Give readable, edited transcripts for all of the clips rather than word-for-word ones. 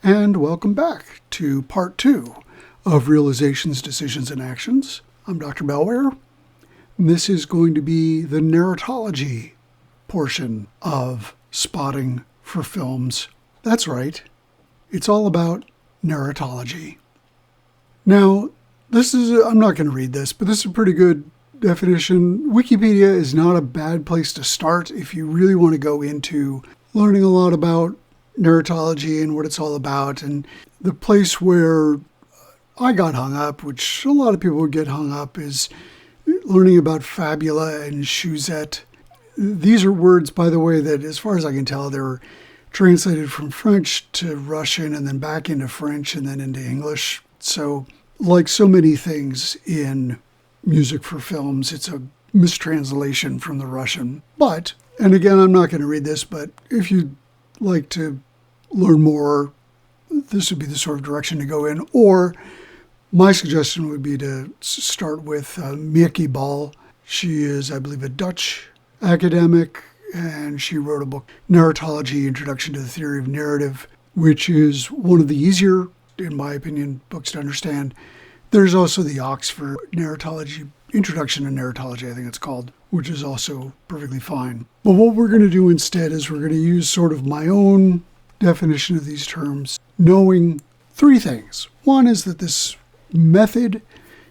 and welcome back to part 2 of Realizations, Decisions, and Actions. I'm Dr. Bellware. This is going to be the narratology portion of spotting for films. That's right, it's all about narratology. Now, I'm not going to read this, but this is a pretty good definition. Wikipedia is not a bad place to start if you really want to go into learning a lot about narratology and what it's all about. And the place where I got hung up, which a lot of people would get hung up, is learning about fabula and Chouzette. These are words, by the way, that as far as I can tell, they're translated from French to Russian and then back into French and then into English. So like so many things in music for films, it's a mistranslation from the Russian. But, and again, I'm not going to read this, but if you'd like to learn more, this would be the sort of direction to go in. Or my suggestion would be to start with Mieke Bal. She is, I believe, a Dutch academic, and she wrote a book, Narratology, Introduction to the Theory of Narrative, which is one of the easier, in my opinion, books to understand. There's also the Oxford Narratology, Introduction to Narratology, I think it's called, which is also perfectly fine. But what we're going to do instead is we're going to use sort of my own definition of these terms, knowing three things. One is that this method,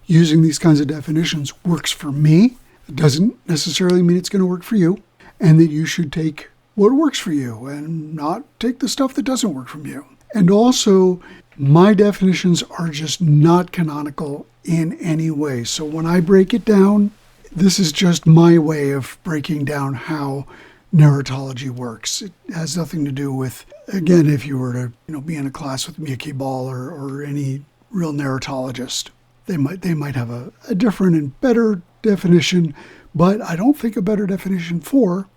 using these kinds of definitions, works for me. It doesn't necessarily mean it's going to work for you, and that you should take what works for you and not take the stuff that doesn't work for you. And also, my definitions are just not canonical in any way. So when I break it down, this is just my way of breaking down how narratology works. It has nothing to do with, again, if you were to be in a class with Mieke Bal or any real narratologist, they might have a different and better definition, but I don't think a better definition for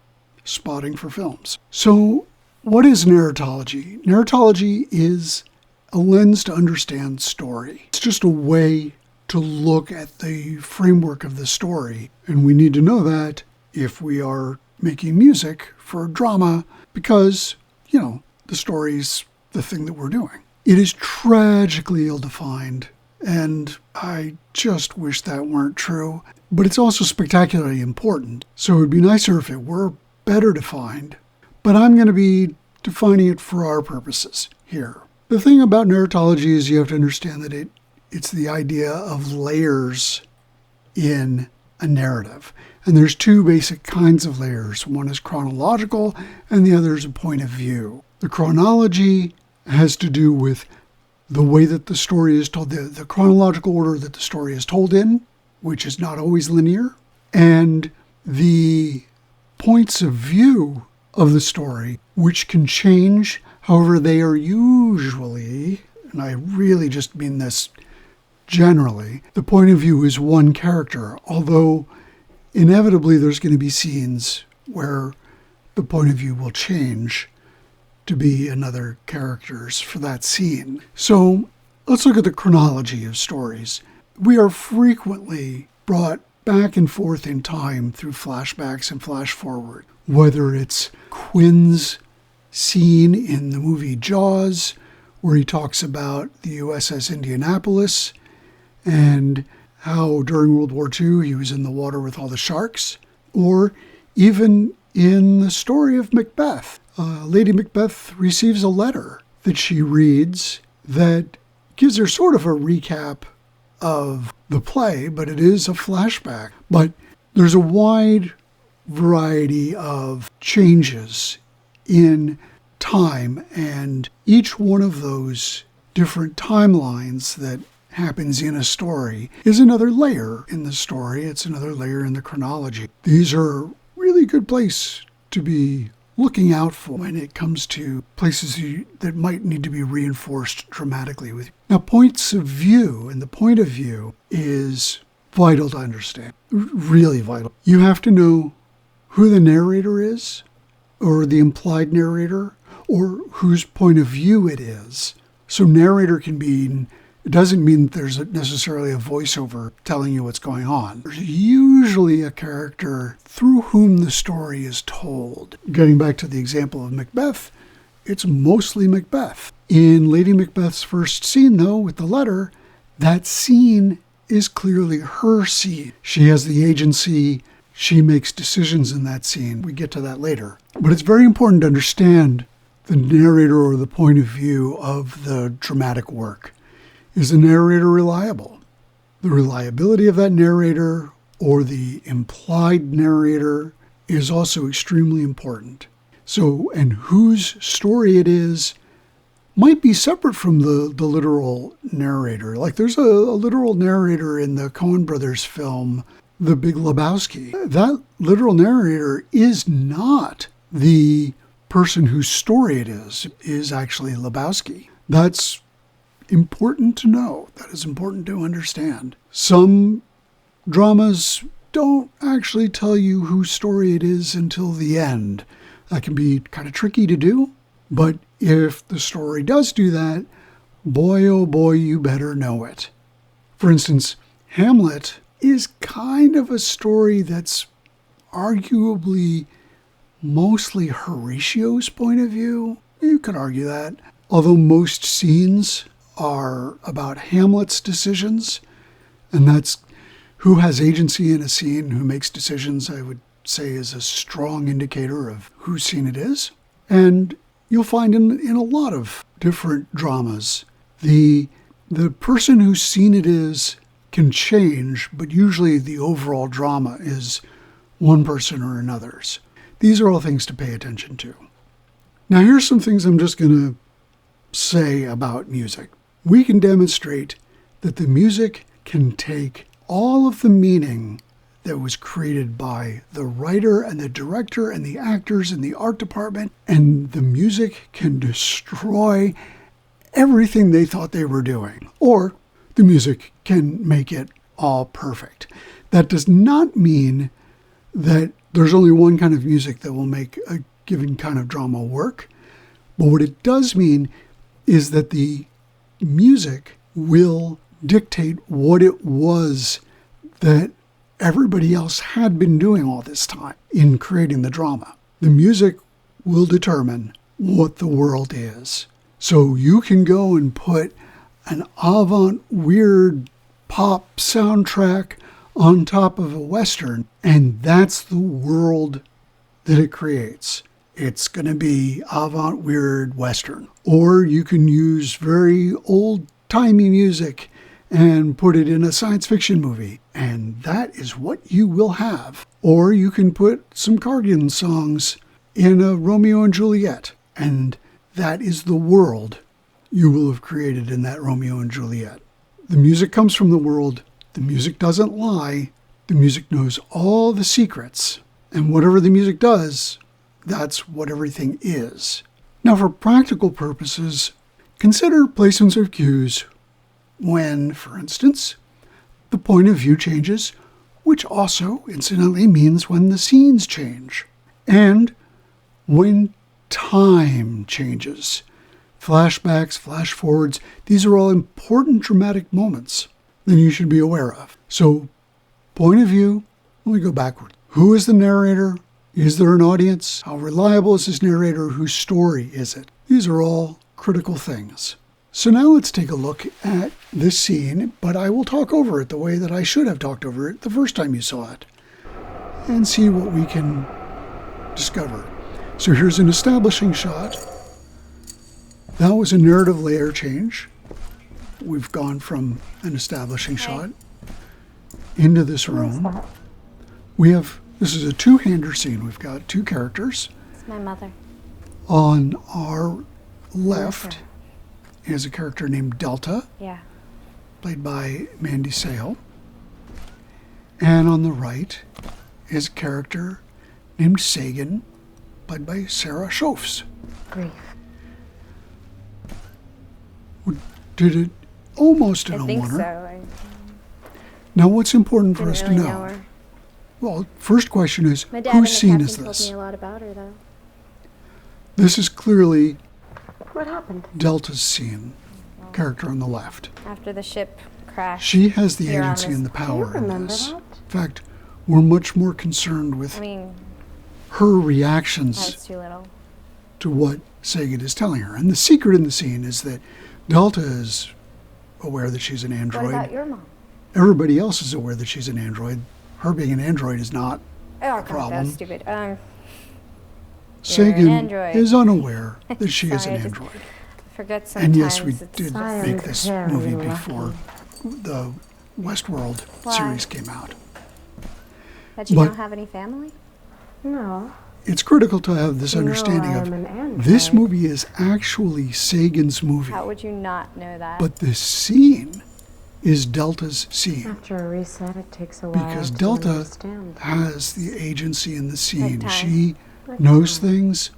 spotting for films. So what is narratology? Narratology is a lens to understand story. It's just a way to look at the framework of the story. And we need to know that if we are making music for drama, because, the story's the thing that we're doing. It is tragically ill-defined, and I just wish that weren't true. But it's also spectacularly important. So it would be nicer if it were better defined. But I'm going to be defining it for our purposes here. The thing about narratology is you have to understand that it's the idea of layers in a narrative. And there's two basic kinds of layers. One is chronological, and the other is a point of view. The chronology has to do with the way that the story is told, the chronological order that the story is told in, which is not always linear, and the points of view of the story, which can change. However, they are usually, and I really just mean this generally, the point of view is one character, although inevitably there's going to be scenes where the point of view will change to be another character's for that scene. So let's look at the chronology of stories. We are frequently brought back and forth in time through flashbacks and flash forward, whether it's Quinn's scene in the movie Jaws, where he talks about the USS Indianapolis and how during World War II he was in the water with all the sharks, or even in the story of Macbeth. Lady Macbeth receives a letter that she reads that gives her sort of a recap of the play, but it is a flashback. But there's a wide variety of changes in time, and each one of those different timelines that happens in a story is another layer in the story. It's another layer in the chronology. These are really good place to be looking out for when it comes to places that might need to be reinforced dramatically with. Now, points of view, and the point of view is vital to understand, really vital. You have to know who the narrator is, or the implied narrator, or whose point of view it is. So narrator can mean, it doesn't mean that there's necessarily a voiceover telling you what's going on. There's usually a character through whom the story is told. Getting back to the example of Macbeth, it's mostly Macbeth. In Lady Macbeth's first scene, though, with the letter, that scene is clearly her scene. She has the agency. She makes decisions in that scene. We get to that later. But it's very important to understand the narrator or the point of view of the dramatic work. Is the narrator reliable? The reliability of that narrator or the implied narrator is also extremely important. So, and whose story it is might be separate from the literal narrator. Like there's a literal narrator in the Coen brothers film, The Big Lebowski. That literal narrator is not the person whose story it is actually Lebowski. That's important to know. That is important to understand. Some dramas don't actually tell you whose story it is until the end. That can be kind of tricky to do, but if the story does do that, boy oh boy, you better know it. For instance, Hamlet is kind of a story that's arguably mostly Horatio's point of view. You could argue that. Although most scenes are about Hamlet's decisions, and that's who has agency in a scene, who makes decisions, I would say is a strong indicator of whose scene it is. And you'll find in a lot of different dramas, the person whose scene it is can change, but usually the overall drama is one person or another's. These are all things to pay attention to. Now here's some things I'm just going to say about music. We can demonstrate that the music can take all of the meaning that was created by the writer and the director and the actors and the art department, and the music can destroy everything they thought they were doing. Or the music can make it all perfect. That does not mean that there's only one kind of music that will make a given kind of drama work. But what it does mean is that the music will dictate what it was that everybody else had been doing all this time in creating the drama. The music will determine what the world is. So you can go and put an avant-weird pop soundtrack on top of a Western, and that's the world that it creates. It's going to be avant-weird Western. Or you can use very old-timey music and put it in a science fiction movie, and that is what you will have. Or you can put some Cardigan songs in a Romeo and Juliet, and that is the world you will have created in that Romeo and Juliet. The music comes from the world. The music doesn't lie. The music knows all the secrets, and whatever the music does, that's what everything is. Now, for practical purposes, consider placements of cues when, for instance, the point of view changes, which also, incidentally, means when the scenes change, and when time changes. Flashbacks, flash forwards, these are all important dramatic moments that you should be aware of. So, point of view, let me go backward. Who is the narrator? Is there an audience? How reliable is this narrator? Whose story is it? These are all critical things. So now let's take a look at this scene, but I will talk over it the way that I should have talked over it the first time you saw it, and see what we can discover. So here's an establishing shot. That was a narrative layer change. We've gone from an establishing shot into this room. This is a two-hander scene. We've got two characters. It's my mother. On our left is a character named Delta, played by Mandy Sale. And on the right is a character named Sagan, played by Sarah Schoafs. Grief. Did it almost in I a think winner. so. Now, what's important for us Didn't to really know? know her. Well, first question is, My dad and whose the scene captain is told this? me a lot about her, though. This is clearly What happened? Delta's scene, character on the left. After the ship crashed. She has the Here on agency this- and the power Do you in remember this. that? In fact, we're much more concerned with I mean, her I was reactions too little. to what Sagan is telling her. And the secret in the scene is that Delta is aware that she's an android. What about your mom? Everybody else is aware that she's an android. Her being an android is not Oh, a God, problem. that was stupid. Sagan android. is unaware that she is Sorry, an I just android. forget sometimes. And yes, we it's did silent. make this very movie lucky. before the Westworld Why? series came out. That you but- don't have any family? No. It's critical to have this You know understanding I of am an android. this movie is actually Sagan's movie, How would you not know that? but this scene is Delta's scene After a reset, it takes a while because to Delta understand. has the agency in the scene. time. She Like knows time. things,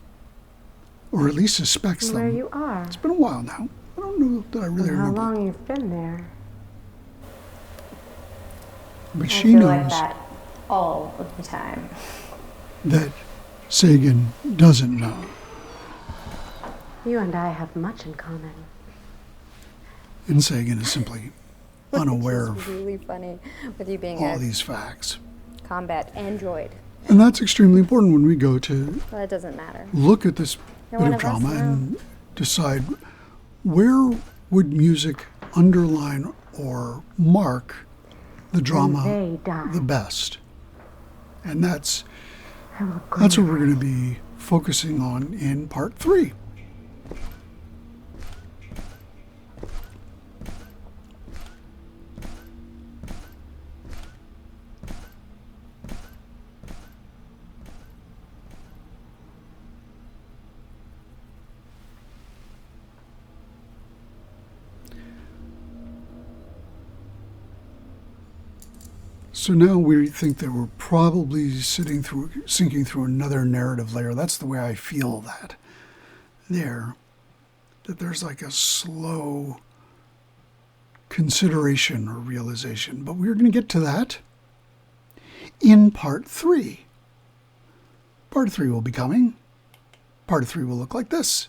or at least suspects Where them. you are. It's been a while now. I don't know that I really And how remember. long you've been there. But I she feel knows like that all of the time. that Sagan doesn't know. You and I have much in common. And Sagan is simply unaware Which is of really funny with you being all a these facts. combat android. And that's extremely important when we go to Well, it doesn't matter. look at this You're bit one of of us drama now. and decide where would music underline or mark the drama they die. the best. And that's I will what grieve. we're going to be focusing on in part 3. So now we think that we're probably sinking through another narrative layer. That's the way I feel that there's like a slow consideration or realization. But we're going to get to that in part 3. Part 3 will be coming. Part 3 will look like this.